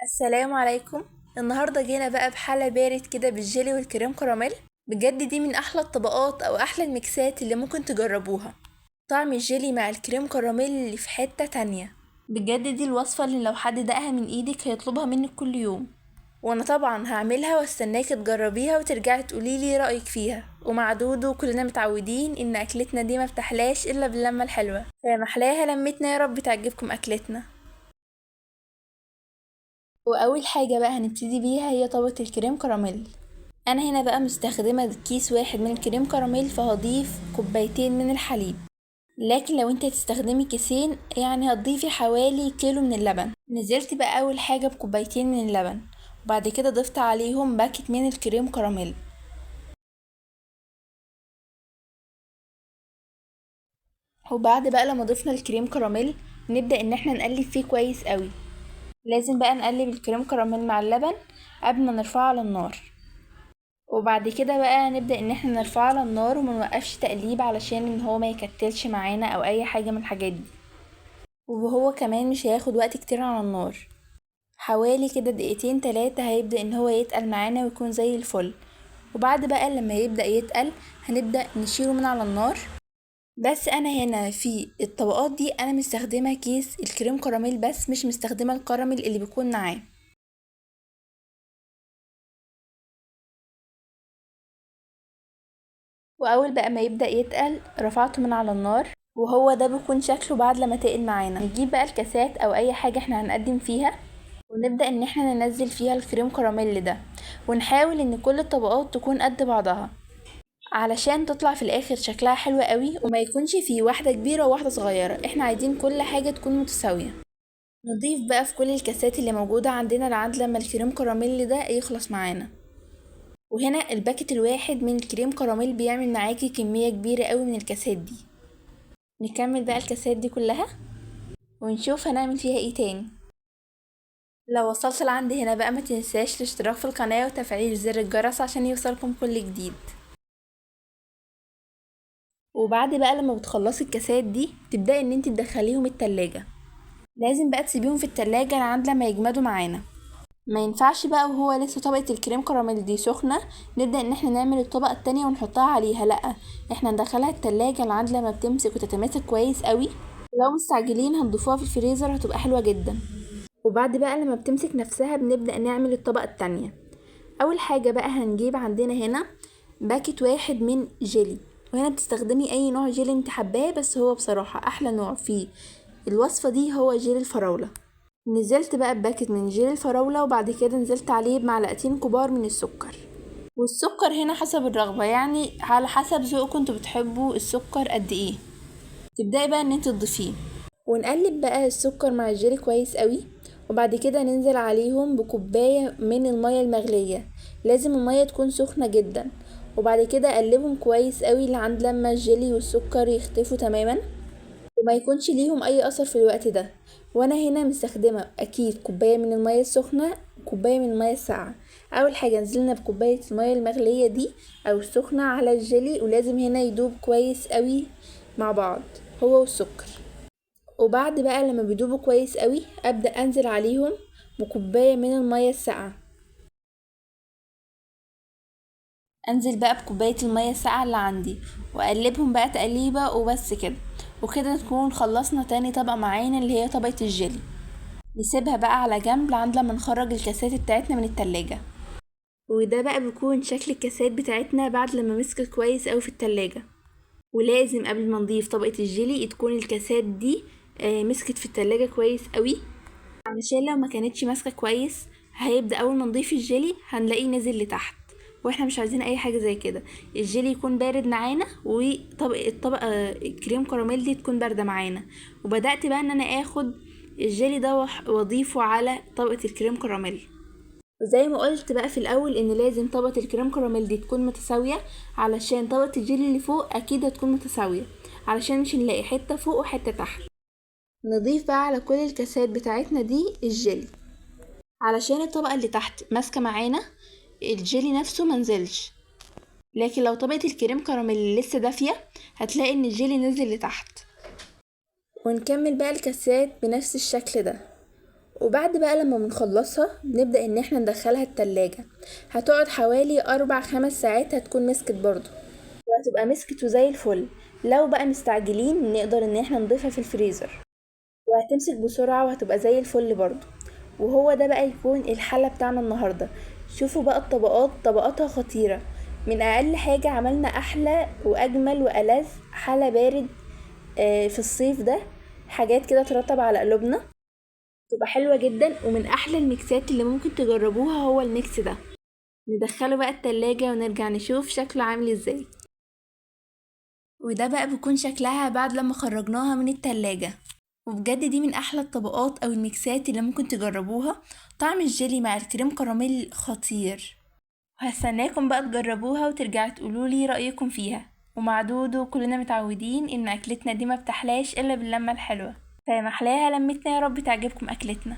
السلام عليكم. النهاردة جينا بقى بحلة بارد كده بالجيلي والكريم كراميل. بجد دي من أحلى الطبقات أو أحلى الميكسات اللي ممكن تجربوها. طعم الجيلي مع الكريم كراميل اللي في حتة تانية. بجد دي الوصفة اللي لو حد دقها من ايدك هيطلبها منك كل يوم. وانا طبعا هعملها واستناك تجربيها وترجعي تقوليلي رأيك فيها. ومع دودو كلنا متعودين ان اكلتنا دي ما بتحلاش الا باللمة الحلوة، فيا محلاها لمتنا، يا رب تعجبكم اكلتنا. واول حاجة بقى هنبتدي بيها هي طبقة الكريم كراميل. انا هنا بقى مستخدمة كيس واحد من الكريم كراميل، فهضيف كوبايتين من الحليب. لكن لو انت هتستخدمي كيسين يعني هتضيفي حوالي كيلو من اللبن. نزلت بقى اول حاجة بكوبايتين من اللبن، وبعد كده ضفت عليهم باكت من الكريم كراميل. وبعد بقى لما ضفنا الكريم كراميل نبدأ ان احنا نقلب فيه كويس قوي. لازم بقى نقلب الكريم كراميل مع اللبن قبل ما نرفعه على النار. وبعد كده بقى نبدأ ان احنا نرفعه على النار وما نوقفش تقليب علشان ان هو ما يكتلش معانا او اي حاجة من الحاجات دي. وهو كمان مش هياخد وقت كتير على النار، حوالي كده دقيقتين تلاتة هيبدأ ان هو يتقل معانا ويكون زي الفل. وبعد بقى لما يبدأ يتقل هنبدأ نشيله من على النار. بس انا هنا في الطبقات دي انا مستخدمة كيس الكريم كراميل بس، مش مستخدمة الكراميل اللي بيكون معاه. واول بقى ما يبدأ يتقل رفعته من على النار، وهو ده بيكون شكله بعد لما تقل معانا. نجيب بقى الكاسات او اي حاجة احنا هنقدم فيها ونبدأ ان احنا ننزل فيها الكريم كراميل ده، ونحاول ان كل الطبقات تكون قد بعضها علشان تطلع في الاخر شكلها حلو قوي، وما يكونش فيه واحدة كبيرة وواحدة صغيرة، احنا عايزين كل حاجة تكون متساوية. نضيف بقى في كل الكاسات اللي موجودة عندنا لحد لما الكريم كراميل ده يخلص معانا. وهنا الباكت الواحد من الكريم كراميل بيعمل معاكي كمية كبيرة قوي من الكاسات دي. نكمل بقى الكاسات دي كلها ونشوف هنعمل فيها ايه تاني. لو وصلت لعند هنا بقى ما تنساش الاشتراك في القناة وتفعيل زر الجرس عشان يوصلكم كل جديد. وبعد بقى لما بتخلصي الكاسات دي تبدأي ان انت تدخليهم التلاجة. لازم بقى تسيبيهم في التلاجة لحد لما يجمدوا معانا. ما ينفعش بقى وهو لسه طبقة الكريم كراميل دي سخنة نبدأ ان احنا نعمل الطبقة التانية ونحطها عليها، لأ، احنا ندخلها التلاجة لحد لما بتمسك وتتماسك كويس قوي. لو مستعجلين هنضيفوها في الفريزر هتبقى حلوة جدا. وبعد بقى لما بتمسك نفسها بنبدأ نعمل الطبقة التانية. اول حاجة بقى هنجيب عندنا هنا باكت واحد من جيلي، وهنا بتستخدمي اي نوع جيلي انت حباه، بس هو بصراحة احلى نوع في الوصفة دي هو جيلي الفراولة. نزلت بقى بباكت من جيلي الفراولة، وبعد كده نزلت عليه بمعلقتين كبار من السكر. والسكر هنا حسب الرغبة، يعني على حسب ذوقكم انتوا بتحبوا السكر قد ايه تبدأي بقى ان انت تضيفيه. ونقلب بقى السكر مع الجيلي كويس قوي، وبعد كده ننزل عليهم بكوباية من المية المغلية. لازم المية تكون سخنة جدا. وبعد كده اقلبهم كويس قوي لعند لما الجيلي والسكر يختفوا تماما وما يكونش ليهم اي اثر في الوقت ده. وانا هنا مستخدمة اكيد كوباية من المية السخنة وكوباية من المية الساقعة. اول حاجة نزلنا بكوباية المية المغلية دي او السخنة على الجيلي، ولازم هنا يدوب كويس قوي مع بعض هو والسكر. وبعد بقى لما بيدوبوا كويس قوي ابدأ انزل عليهم بكوباية من المية الساقعة. انزل بقى بكوباية المية الساقعة اللي عندي واقلبهم بقى تقليبة وبس كده. وكده نكون خلصنا تاني طبقة معانا اللي هي طبقة الجيلي. نسيبها بقى على جنب لعند لما نخرج الكاسات بتاعتنا من التلاجة. وده بقى بيكون شكل الكاسات بتاعتنا بعد لما مسكت كويس قوي في التلاجة. ولازم قبل ما نضيف طبقة الجيلي تكون الكاسات دي مسكت في التلاجة كويس قوي، علشان لو ما كانتش ماسكة كويس هيبدأ اول ما نضيف الجيلي هنلاقيه نزل لتحت، واحنا مش عايزين اي حاجة زي كده. الجيلي يكون بارد معانا الطبقة الكريم كراميل دي تكون باردة معانا. وبدأت بقى ان انا اخد الجيلي ده واضيفه على طبقة الكريم كراميل. وزي ما قلت بقى في الاول ان لازم طبقة الكريم كراميل دي تكون متساوية، علشان طبقة الجيلي اللي فوق اكيد هتكون متساوية، علشان مش نلاقي حتة فوق وحتة تحت. نضيف بقى على كل الكاسات بتاعتنا دي الجيلي علشان الطبقة اللي تحت ماسكة معانا، الجيلي نفسه منزلش. لكن لو طبقة الكريم كراميل لسه دافية هتلاقي ان الجيلي نزل لتحت. ونكمل بقى الكاسات بنفس الشكل ده. وبعد بقى لما بنخلصها بنبدأ ان احنا ندخلها التلاجة. هتقعد حوالي 4-5 ساعات، هتكون مسكت برضو وهتبقى مسكت وزي الفل. لو بقى مستعجلين نقدر ان احنا نضيفها في الفريزر وهتمسك بسرعة وهتبقى زي الفل برضو. وهو ده بقى يكون الحلة بتاعنا النهاردة. شوفوا بقى الطبقات، طبقاتها خطيرة. من اقل حاجة عملنا احلى واجمل والذ حلة بارد في الصيف ده. حاجات كده ترطب على قلوبنا، تبقى حلوة جدا. ومن احلى الميكسات اللي ممكن تجربوها هو الميكس ده. ندخله بقى التلاجة ونرجع نشوف شكله عامل ازاي. وده بقى بيكون شكلها بعد لما خرجناها من التلاجة. وبجد دي من احلى الطبقات او الميكسات اللي ممكن تجربوها. طعم الجيلي مع الكريم كراميل خطير. وهستناكم بقى تجربوها وترجعوا تقولولي رأيكم فيها. ومع دودو كلنا متعودين ان اكلتنا دي ما بتحلاش الا باللمة الحلوة، فيا محلاها لمتنا. يا رب تعجبكم اكلتنا.